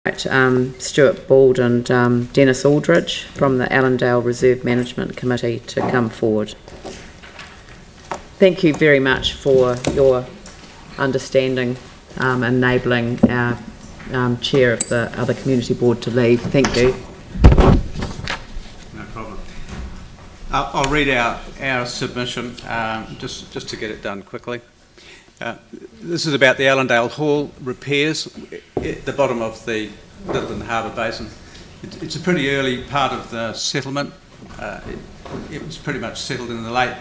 Stuart Bald and Dennis Aldridge from the Allendale Reserve Management Committee to come forward. Thank you very much for your understanding enabling our chair of the other community board to leave. Thank you. No problem. I'll read out our submission just to get it done quickly. This is about the Allendale Hall repairs at the bottom of the Lyttelton Harbour Basin. It's a pretty early part of the settlement. It was pretty much settled in the late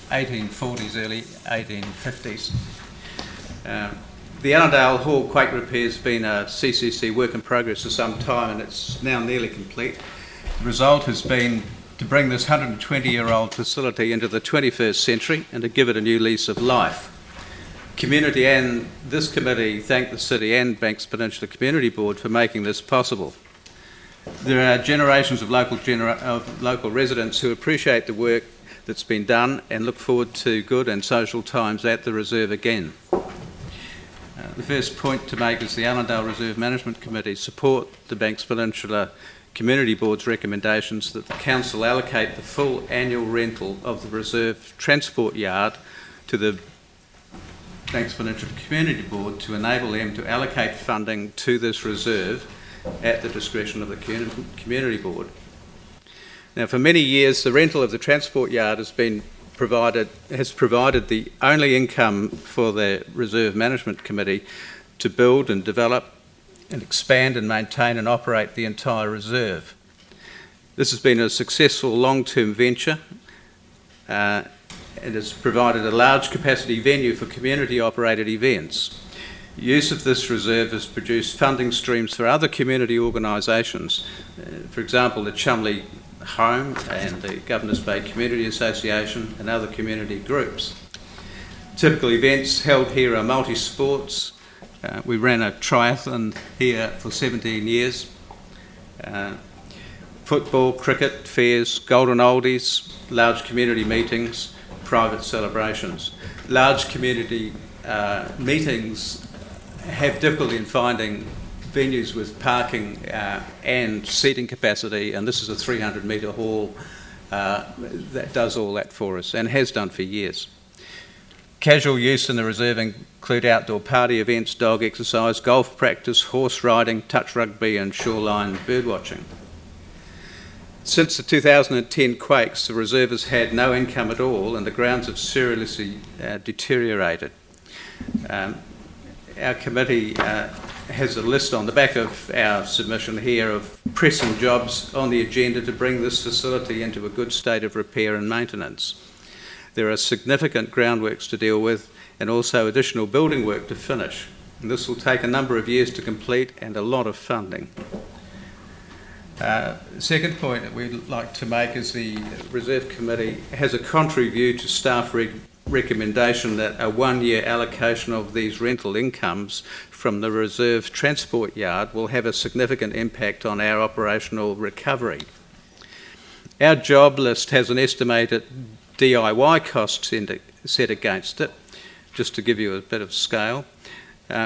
1840s, early 1850s. The Allendale Hall quake repair has been a CCC work in progress for some time, and it's now nearly complete. The result has been to bring this 120-year-old facility into the 21st century and to give it a new lease of life. Community and this committee thank the City and Banks Peninsula Community Board for making this possible. There are generations of local residents who appreciate the work that's been done and look forward to good and social times at the reserve again. The first point to make is the Allendale Reserve Management Committee support the Banks Peninsula Community Board's recommendations that the Council allocate the full annual rental of the reserve transport yard to the Banks Peninsula Community Board to enable them to allocate funding to this reserve at the discretion of the Community Board. Now, for many years, the rental of the transport yard has provided the only income for the Reserve Management Committee to build and develop and expand and maintain and operate the entire reserve. This has been a successful long-term venture. It has provided a large capacity venue for community operated events. Use of this reserve has produced funding streams for other community organisations, for example the Chumley Home and the Governors Bay Community Association and other community groups. Typical events held here are multi-sports. We ran a triathlon here for 17 years. Football, cricket, fairs, golden oldies, large community meetings, private celebrations. Large community meetings have difficulty in finding venues with parking and seating capacity, and this is a 300-metre hall that does all that for us and has done for years. Casual use in the reserve include outdoor party events, dog exercise, golf practice, horse riding, touch rugby and shoreline birdwatching. Since the 2010 quakes, the reserve has had no income at all and the grounds have seriously deteriorated. Our committee has a list on the back of our submission here of pressing jobs on the agenda to bring this facility into a good state of repair and maintenance. There are significant groundworks to deal with and also additional building work to finish. And this will take a number of years to complete and a lot of funding. The second point that we'd like to make is the Reserve Committee has a contrary view to staff recommendation that a one-year allocation of these rental incomes from the reserve transport yard will have a significant impact on our operational recovery. Our job list has an estimated DIY cost set against it, just to give you a bit of scale.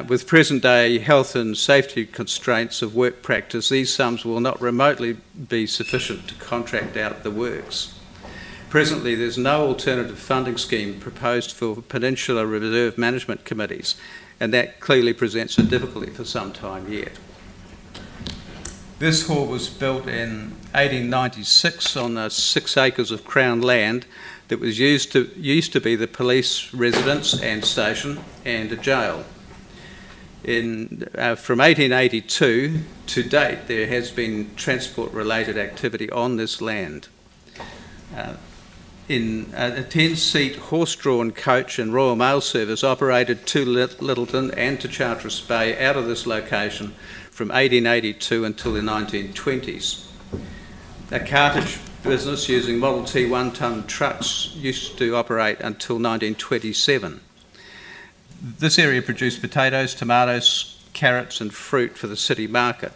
With present-day health and safety constraints of work practice, these sums will not remotely be sufficient to contract out the works. Presently, there's no alternative funding scheme proposed for Peninsula Reserve Management Committees, and that clearly presents a difficulty for some time yet. This hall was built in 1896 on 6 acres of Crown land that was used to be the police residence and station and a jail. From 1882 to date, there has been transport-related activity on this land. In a 10-seat horse-drawn coach and Royal Mail service operated to Lyttelton and to Charteris Bay out of this location from 1882 until the 1920s. A cartage business using Model T 1-tonne trucks used to operate until 1927. This area produced potatoes, tomatoes, carrots and fruit for the city market.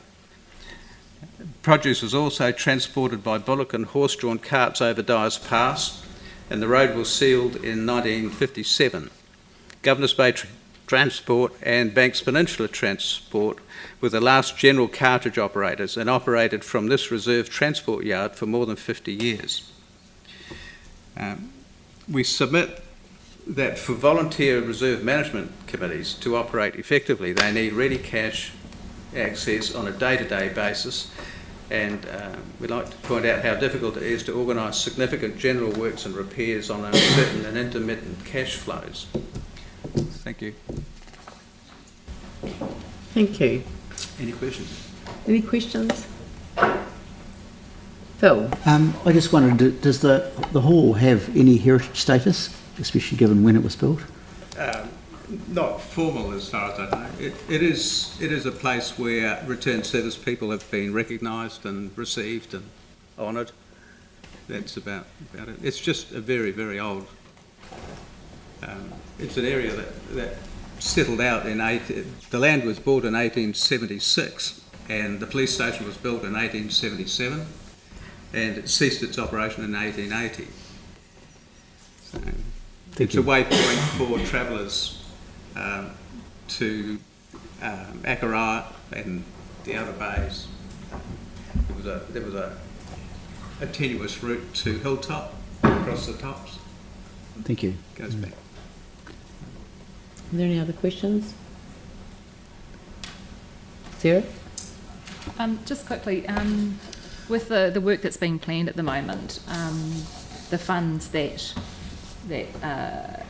Produce was also transported by bullock and horse-drawn carts over Dyers Pass, and the road was sealed in 1957. Governors Bay Transport and Banks Peninsula Transport were the last general cartridge operators and operated from this reserve transport yard for more than 50 years. We submit that for volunteer reserve management committees to operate effectively, they need ready cash access on a day-to-day basis, and we'd like to point out how difficult it is to organise significant general works and repairs on uncertain and intermittent cash flows. Thank you. Thank you. Any questions? Any questions? Phil? I just wondered, does the hall have any heritage status, especially given when it was built? Not formal as far as I know. It is a place where return service people have been recognised and received and honoured. That's about it. It's just a very, very old. It's an area that settled out in the land was bought in 1876, and the police station was built in 1877, and it ceased its operation in 1880. So it's a waypoint for travellers to Akaraa and the outer bays. There was a tenuous route to Hilltop across the tops. Thank you. Goes back. Are there any other questions? Sarah? Just quickly, with the work that's being planned at the moment, the funds that are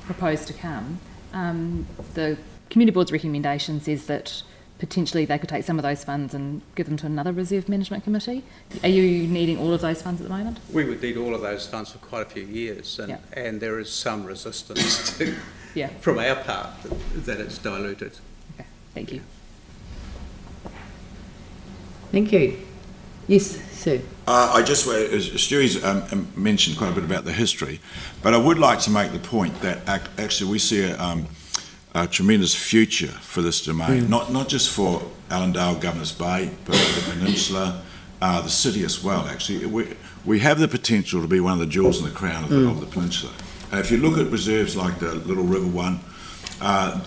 proposed to come, the Community Board's recommendation says that potentially they could take some of those funds and give them to another reserve management committee. Are you needing all of those funds at the moment? We would need all of those funds for quite a few years, and there is some resistance to, from our part, that it's diluted. Okay, thank you. Thank you. Yes, Sue. I just, Stewie's mentioned quite a bit about the history, but I would like to make the point that actually we see a tremendous future for this domain, not just for Allendale, Governor's Bay, but the peninsula, the city as well. Actually, we have the potential to be one of the jewels in the crown of the peninsula. If you look at reserves like the Little River one,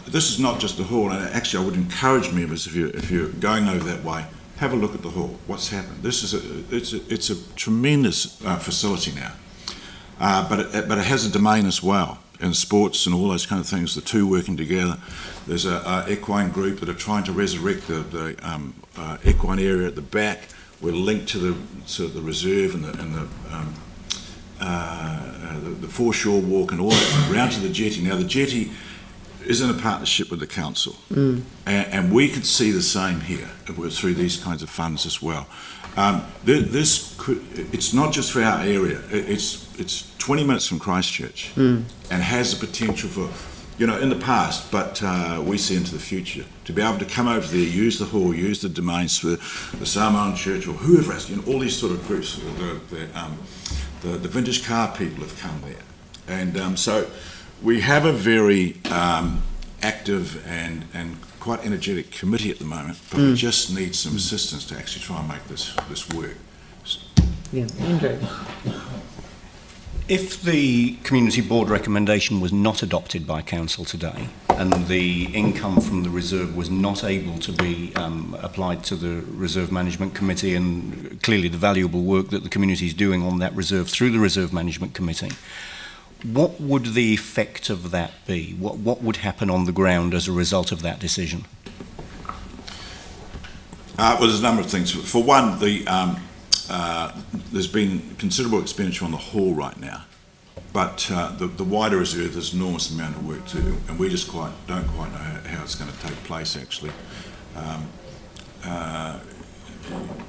this is not just the hall, and actually I would encourage members, if you're going over that way, have a look at the hall. What's happened? This is it's a tremendous facility now, but it has a domain as well, and sports and all those kind of things. The two working together. There's a equine group that are trying to resurrect the equine area at the back. We're linked to the reserve and the foreshore walk and all that round to the jetty. Now the jetty is in a partnership with the council, and we could see the same here through these kinds of funds as well. It's not just for our area. It's 20 minutes from Christchurch, and has the potential for, in the past, but we see into the future, to be able to come over there, use the hall, use the domains for the Samoan Church or whoever else, all these sort of groups. The vintage car people have come there, and so we have a very active and quite energetic committee at the moment, but we just need some assistance to actually try and make this work. Yeah, Andrew. If the Community Board recommendation was not adopted by Council today, and the income from the reserve was not able to be applied to the Reserve Management Committee, and clearly the valuable work that the community is doing on that reserve through the Reserve Management Committee, what would the effect of that be? What would happen on the ground as a result of that decision? Well, there's a number of things. For one, there's been considerable expenditure on the hall right now, but the wider reserve, there's an enormous amount of work to do, and we just don't quite know how it's going to take place, actually.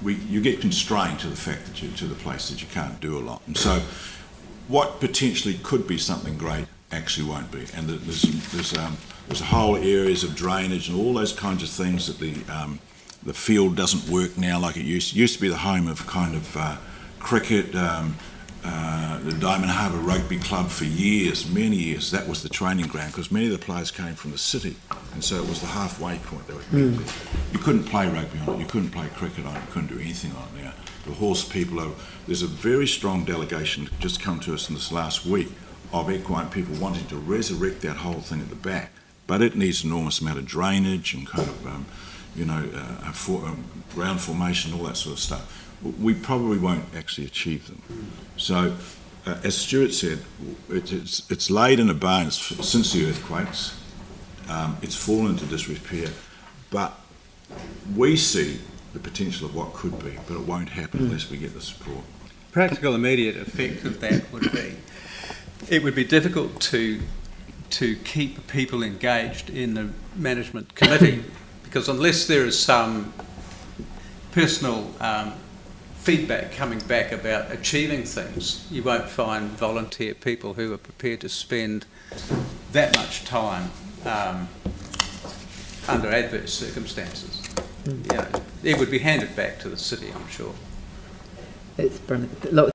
You get constrained to the fact that to the place that you can't do a lot, and so what potentially could be something great actually won't be. And there's whole areas of drainage and all those kinds of things that the field doesn't work now like it used to. It used to be the home of kind of cricket, the Diamond Harbour Rugby Club for years, many years. That was the training ground because many of the players came from the city, and so it was the halfway point. You couldn't play rugby on it, you couldn't play cricket on it, you couldn't do anything on it now. The horse people there's a very strong delegation just come to us in this last week of equine people wanting to resurrect that whole thing at the back but it needs an enormous amount of drainage and kind of, ground formation, all that sort of stuff. We probably won't actually achieve them. So, as Stuart said, it's laid in abeyance since the earthquakes. It's fallen into disrepair, but we see the potential of what could be, but it won't happen unless we get the support. Practical immediate effect of that would be, it would be difficult to keep people engaged in the management committee, because unless there is some personal feedback coming back about achieving things, you won't find volunteer people who are prepared to spend that much time under adverse circumstances. You know, it would be handed back to the city, I'm sure. It's brilliant. Look,